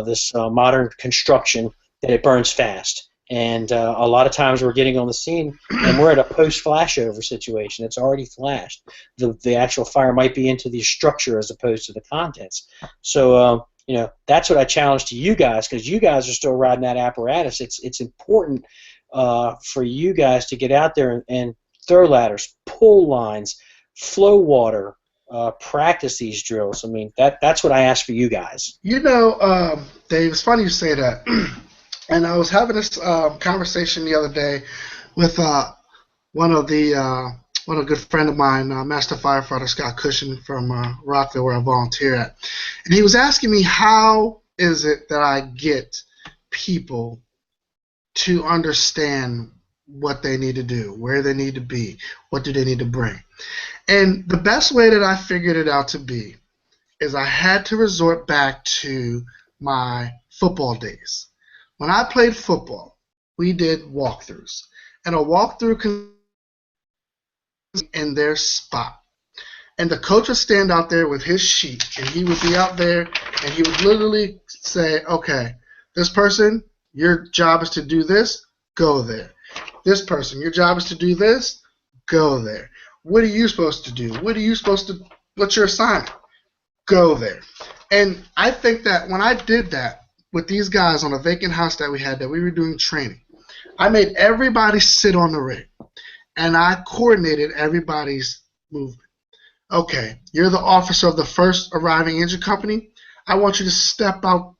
Speaker 1: this modern construction, that it burns fast. And a lot of times we're getting on the scene and we're at a post-flashover situation. It's already flashed. The actual fire might be into the structure as opposed to the contents. So that's what I challenge to you guys, because you guys are still riding that apparatus. It's important for you guys to get out there and throw ladders, pull lines, flow water, practice these drills. I mean, that's what I ask for you guys.
Speaker 2: Dave, it's funny you say that. And I was having this conversation the other day with one of a good friend of mine, Master Firefighter Scott Cushion from Rockville, where I volunteer at. And he was asking me, how is it that I get people to understand what they need to do, where they need to be, what do they need to bring? And the best way that I figured it out to be is I had to resort back to my football days. When I played football, we did walkthroughs, and a walkthrough in their spot. And the coach would stand out there with his sheet, and he would be out there, and he would literally say, okay, this person, your job is to do this, go there. This person, your job is to do this, go there. What are you supposed to do? What's your assignment? Go there. And I think that when I did that with these guys on a vacant house that we were doing training, I made everybody sit on the rig, and I coordinated everybody's movement. Okay, you're the officer of the first arriving engine company. I want you to step out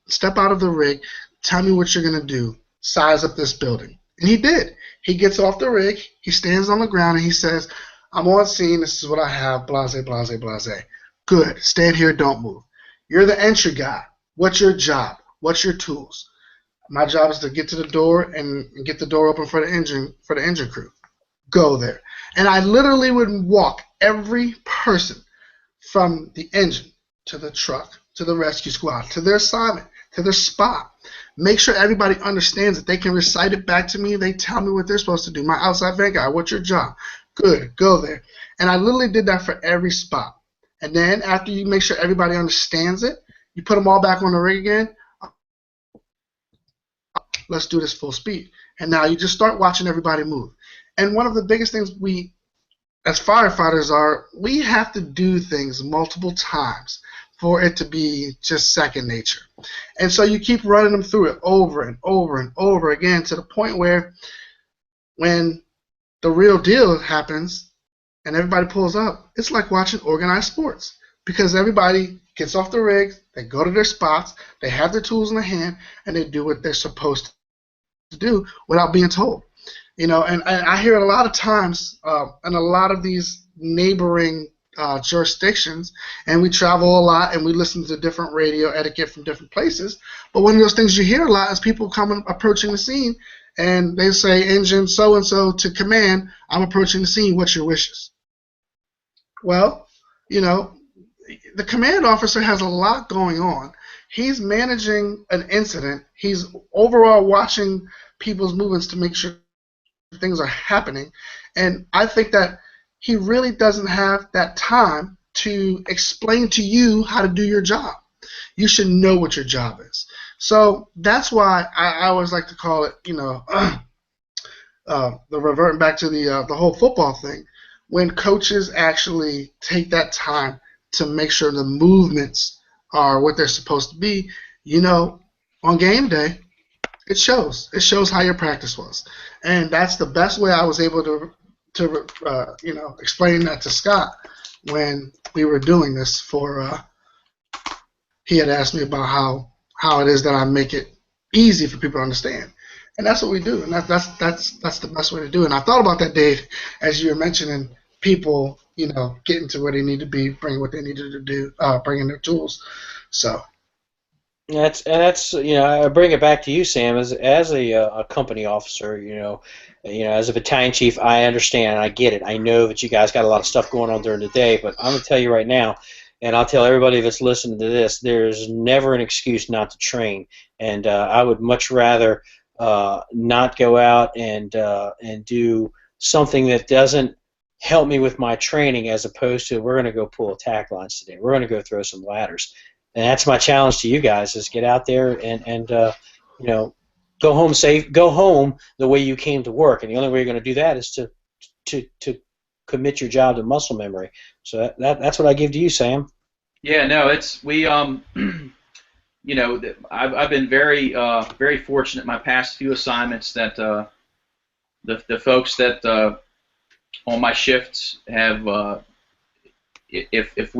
Speaker 2: of the rig, tell me what you're going to do, size up this building. And he did. He gets off the rig, he stands on the ground, and he says, I'm on scene, this is what I have, blase, blase, blase. Good, stand here, don't move. You're the entry guy. What's your job? What's your tools? My job is to get to the door and get the door open for the engine crew. Go there. And I literally would walk every person from the engine to the truck, to the rescue squad, to their assignment, to their spot. Make sure everybody understands that they can recite it back to me. They tell me what they're supposed to do. My outside vent guy, what's your job? Good, go there. And I literally did that for every spot. And then after you make sure everybody understands it, you put them all back on the rig again. Let's do this full speed. And now you just start watching everybody move. And one of the biggest things we, as firefighters, we have to do things multiple times for it to be just second nature. And so you keep running them through it over and over and over again to the point where when the real deal happens and everybody pulls up, it's like watching organized sports, because everybody gets off the rig, they go to their spots, they have their tools in their hand, and they do what they're supposed to do without being told. And I hear it a lot of times in a lot of these neighboring jurisdictions, and we travel a lot and we listen to different radio etiquette from different places. But one of those things you hear a lot is people approaching the scene, and they say, engine so-and-so to command, I'm approaching the scene, what's your wishes? Well, the command officer has a lot going on. He's managing an incident. He's overall watching people's movements to make sure things are happening. And I think that he really doesn't have that time to explain to you how to do your job. You should know what your job is. So that's why I always like to call it, the reverting back to the whole football thing, when coaches actually take that time to make sure the movements are what they're supposed to be, on game day, it shows. It shows how your practice was, and that's the best way I was able to explain that to Scott when we were doing this. He had asked me about how it is that I make it easy for people to understand. And that's what we do, and that's the best way to do it. And I thought about that, Dave, as you were mentioning people, getting to where they need to be, bringing what they needed to do, bringing their tools. So
Speaker 1: that's I bring it back to you, Sam, as a company officer, as a battalion chief, I understand, I get it. I know that you guys got a lot of stuff going on during the day, but I'm gonna tell you right now, and I'll tell everybody that's listening to this, there's never an excuse not to train, and I would much rather not go out and do something that doesn't help me with my training, as opposed to we're going to go pull attack lines today. We're going to go throw some ladders, and that's my challenge to you guys: is get out there and go home safe, go home the way you came to work, and the only way you're going to do that is to commit your job to muscle memory. So that's what I give to you, Sam.
Speaker 3: Yeah, no, I've been very fortunate in my past few assignments that the folks that on my shifts have if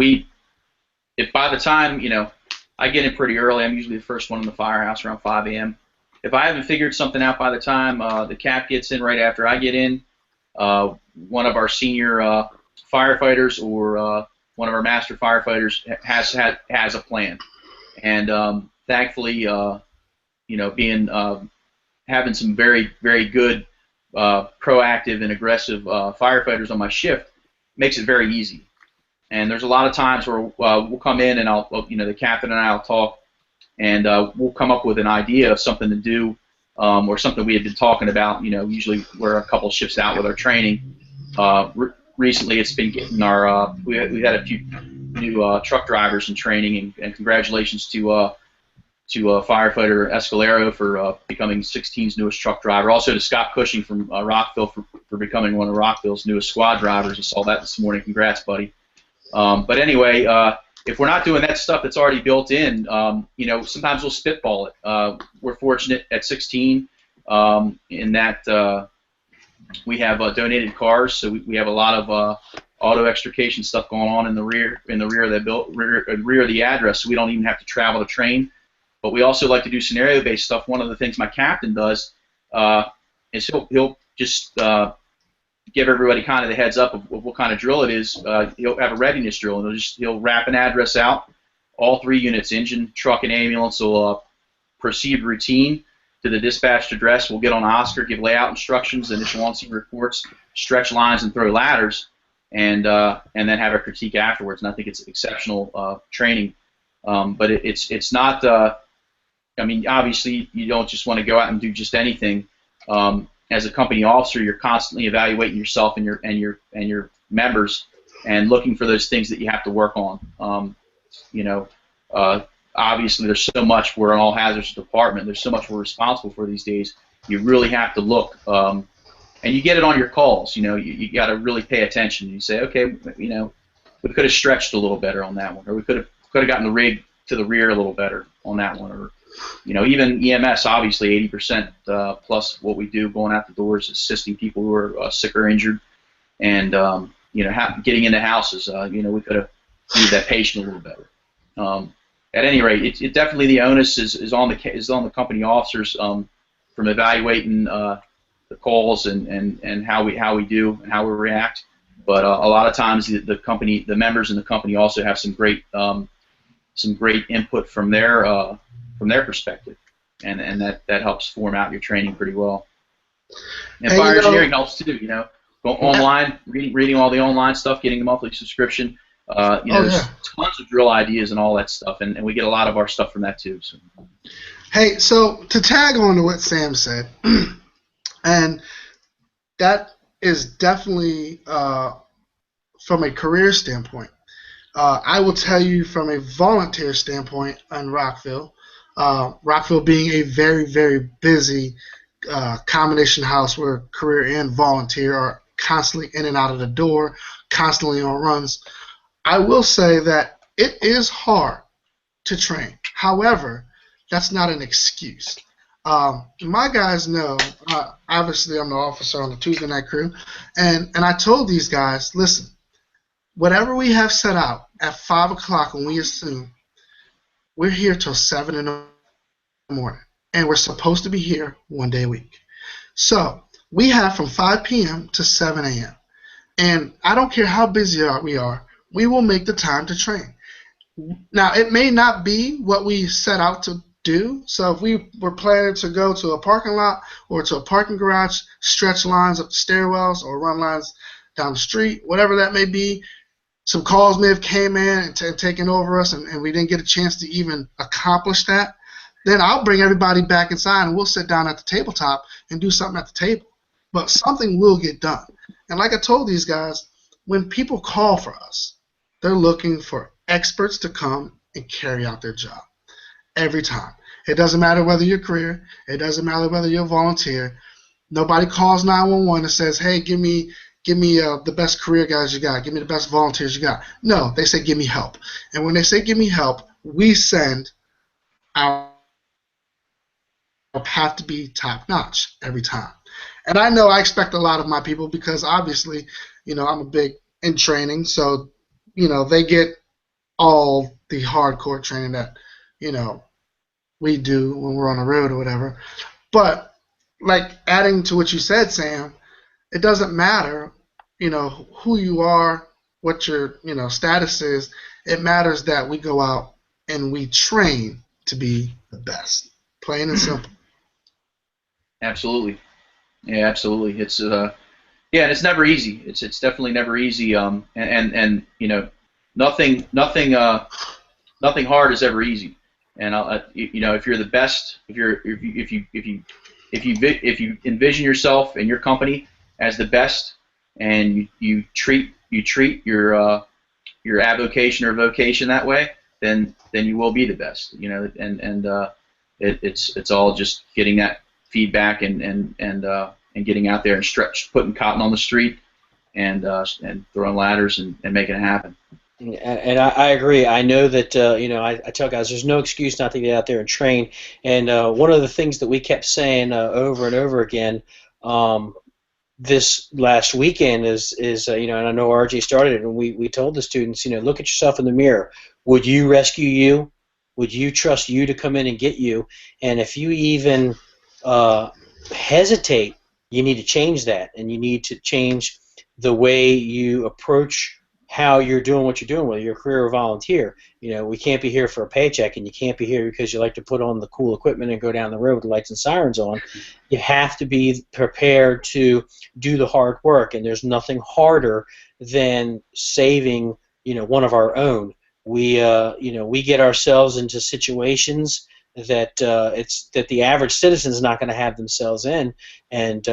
Speaker 3: by the time I get in pretty early, I'm usually the first one in the firehouse around 5 a.m. If I haven't figured something out by the time the cap gets in right after I get in, one of our senior firefighters or one of our master firefighters has a plan. And thankfully, having some very, very good, proactive and aggressive firefighters on my shift makes it very easy. And there's a lot of times where we'll come in and the captain and I will talk, and we'll come up with an idea of something to do, or something we had been talking about. Usually we're a couple shifts out with our training. Recently, it's been getting our we had a few new truck drivers in training, and congratulations to firefighter Escalero for becoming 16's newest truck driver. Also to Scott Cushing from Rockville for becoming one of Rockville's newest squad drivers. I saw that this morning. Congrats, buddy. But anyway, if we're not doing that stuff that's already built in, sometimes we'll spitball it. We're fortunate at 16 in that we have donated cars, so we have a lot of auto extrication stuff going on in the rear of the address, so we don't even have to travel to train. But we also like to do scenario-based stuff. One of the things my captain does is he'll just give everybody kind of the heads up of what kind of drill it is. He'll have a readiness drill, and he'll wrap an address out. All 3 units, engine, truck, and ambulance, will proceed routine to the dispatched address. We'll get on Oscar, give layout instructions, initial on-scene reports, stretch lines, and throw ladders, and then have a critique afterwards. And I think it's exceptional training. But it's not. Obviously, you don't just want to go out and do just anything. As a company officer, you're constantly evaluating yourself and your members, and looking for those things that you have to work on. Obviously, there's so much. We're an all-hazards department. There's so much we're responsible for these days. You really have to look, and you get it on your calls. You got to really pay attention. You say, okay, we could have stretched a little better on that one, or we could have gotten the rig to the rear a little better on that one, or even EMS. Obviously, 80% plus what we do going out the doors, assisting people who are sick or injured, and getting into houses. We could have used that patient a little better. At any rate, it definitely, the onus is on the company officers from evaluating the calls and how we do and how we react. But a lot of times the members in the company also have some great input from their perspective, and that helps form out your training pretty well. And fire engineering helps too. Go online, reading all the online stuff, getting a monthly subscription. There's tons of drill ideas and all that stuff, and we get a lot of our stuff from that too. So.
Speaker 2: Hey, so to tag on to what Sam said, and that is definitely from a career standpoint. I will tell you from a volunteer standpoint in Rockville, Rockville being a very, very busy combination house where career and volunteer are constantly in and out of the door, constantly on runs. I will say that it is hard to train. However, that's not an excuse. My guys know, obviously I'm the officer on the Tuesday night crew, and I told these guys, listen, whatever we have set out at 5 o'clock when we assume, we're here till 7 in the morning, and we're supposed to be here 1 day a week. So we have from 5 p.m. to 7 a.m. And I don't care how busy we are, we will make the time to train. Now, it may not be what we set out to do. So if we were planning to go to a parking lot or to a parking garage, stretch lines up the stairwells or run lines down the street, whatever that may be, some calls may have came in and taken over us, and we didn't get a chance to even accomplish that, then I'll bring everybody back inside and we'll sit down at the tabletop and do something at the table. But something will get done. And like I told these guys, when people call for us, they're looking for experts to come and carry out their job every time. It doesn't matter whether you're career. It doesn't matter whether you're a volunteer. Nobody calls 911 and says, hey, give me the best career guys you got. Give me the best volunteers you got. No, they say, give me help. And when they say, give me help, we send our have to be top notch every time. And I know I expect a lot of my people because obviously, I'm a big in training. So, they get all the hardcore training that, we do when we're on the road or whatever. But like adding to what you said, Sam, it doesn't matter, who you are, what your, status is. It matters that we go out and we train to be the best. Plain and simple.
Speaker 3: Absolutely. Yeah, absolutely. It's and it's never easy. It's definitely never easy. And nothing hard is ever easy. And if you're the best, if you envision yourself and your company as the best, and you treat your avocation or vocation that way, then you will be the best. It's all just getting that feedback and getting out there and putting cotton on the street and throwing ladders and making it happen.
Speaker 1: And I agree. I know that I tell guys there's no excuse not to get out there and train. And one of the things that we kept saying over and over again this last weekend is and I know RJ started it, and we told the students, look at yourself in the mirror. Would you rescue you? Would you trust you to come in and get you? And if you even hesitate, you need to change that, and you need to change the way you approach how you're doing what you're doing, whether you're a career or volunteer. We can't be here for a paycheck, and you can't be here because you like to put on the cool equipment and go down the road with the lights and sirens on. You have to be prepared to do the hard work, and there's nothing harder than saving, one of our own. We get ourselves into situations that the average citizen is not going to have themselves in, and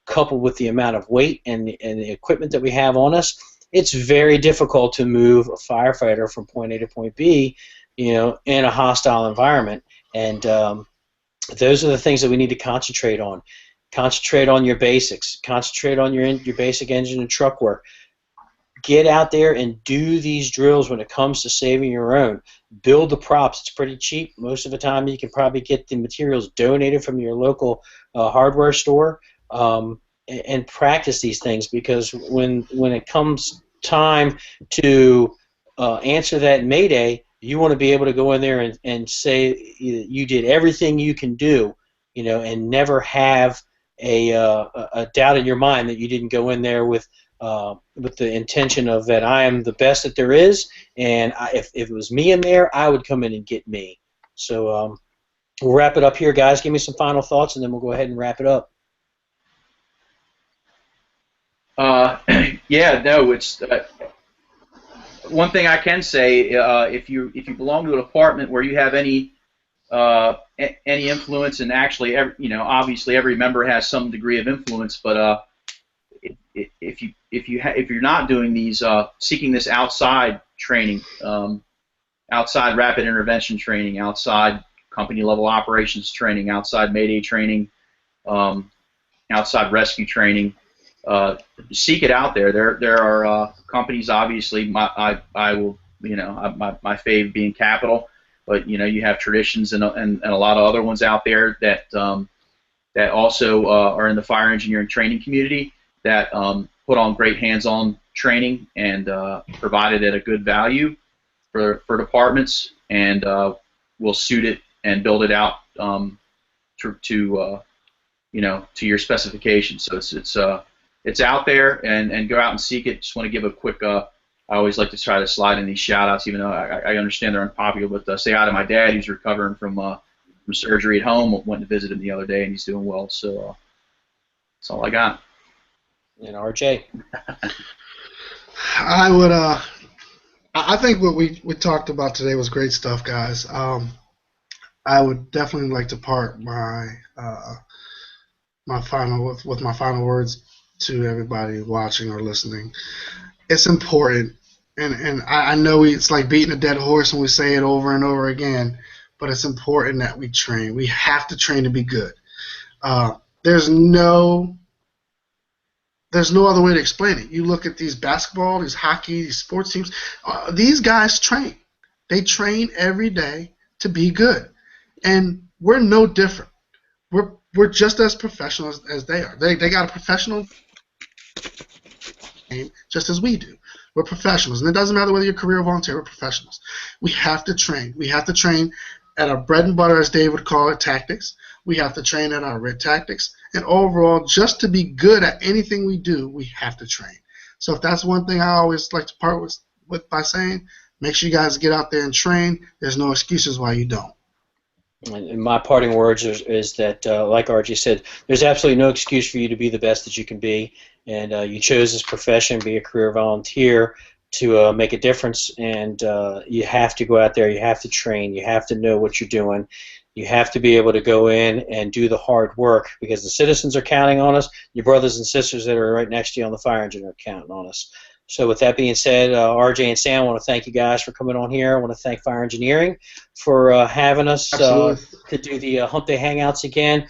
Speaker 1: coupled with the amount of weight and the equipment that we have on us, it's very difficult to move a firefighter from point A to point B, in a hostile environment. And those are the things that we need to concentrate on. Concentrate on your basics. Concentrate on your basic engine and truck work. Get out there and do these drills when it comes to saving your own. Build the props. It's pretty cheap. Most of the time you can probably get the materials donated from your local hardware store. And practice these things, because when it comes time to answer that Mayday, you want to be able to go in there and say you did everything you can do, and never have a doubt in your mind that you didn't go in there with the intention of that I am the best that there is, and if it was me in there, I would come in and get me. So we'll wrap it up here, guys. Give me some final thoughts, and then we'll go ahead and wrap it up.
Speaker 3: It's one thing I can say. If you belong to a department where you have any influence, and actually, obviously every member has some degree of influence, but if you're not doing these, seeking this outside training, outside rapid intervention training, outside company level operations training, outside Mayday training, outside rescue training. Seek it out there. There are companies, obviously. My fave being Capitol, but you have Traditions and a lot of other ones out there that that also are in the fire engineering training community that put on great hands-on training and provide it at a good value for departments, and will suit it and build it out to your specifications. So it's out there, and go out and seek it. Just want to give a quick. I always like to try to slide in these shout-outs, even though I understand they're unpopular. But say hi to my dad, who's recovering from surgery at home. Went to visit him the other day, and he's doing well. So that's all I got.
Speaker 1: And RJ.
Speaker 2: I would. I think what we talked about today was great stuff, guys. I would definitely like to part my my final words to everybody watching or listening. It's important, and I know it's like beating a dead horse when we say it over and over again, but it's important that we train. We have to train to be good. There's no other way to explain it. You look at these basketball, these hockey, these sports teams. These guys train. They train every day to be good, and we're no different. We're just as professional as they are. They got a professional game just as we do. We're professionals, and it doesn't matter whether you're career or volunteer. We're professionals. We have to train. We have to train at our bread and butter, as Dave would call it, tactics. We have to train at our RIT tactics. And overall, just to be good at anything we do, we have to train. So if that's one thing I always like to part with by saying, make sure you guys get out there and train. There's no excuses why you don't.
Speaker 1: And my parting words is that, like RJ said, there's absolutely no excuse for you to be the best that you can be. And you chose this profession, be a career volunteer, to make a difference. And you have to go out there. You have to train. You have to know what you're doing. You have to be able to go in and do the hard work, because the citizens are counting on us. Your brothers and sisters that are right next to you on the fire engine are counting on us. So with that being said, RJ and Sam, I want to thank you guys for coming on here. I want to thank Fire Engineering for having us to do the Humpday Hangouts again.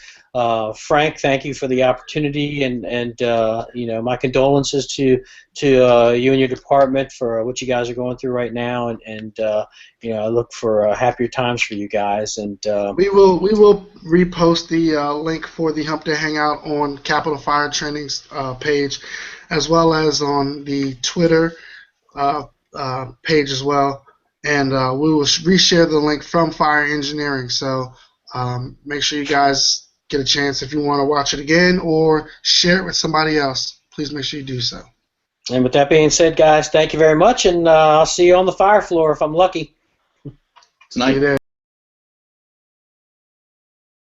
Speaker 1: Frank, thank you for the opportunity, and my condolences to you and your department for what you guys are going through right now, and I look for happier times for you guys. And
Speaker 2: we will repost the link for the Humpday Hangout on Capitol Fire Training's page, as well as on the Twitter page as well, and we will reshare the link from Fire Engineering. So make sure you guys get a chance, if you want to watch it again or share it with somebody else, please make sure you do so.
Speaker 1: And with that being said, guys, thank you very much, and I'll see you on the fire floor if I'm lucky.
Speaker 3: Tonight.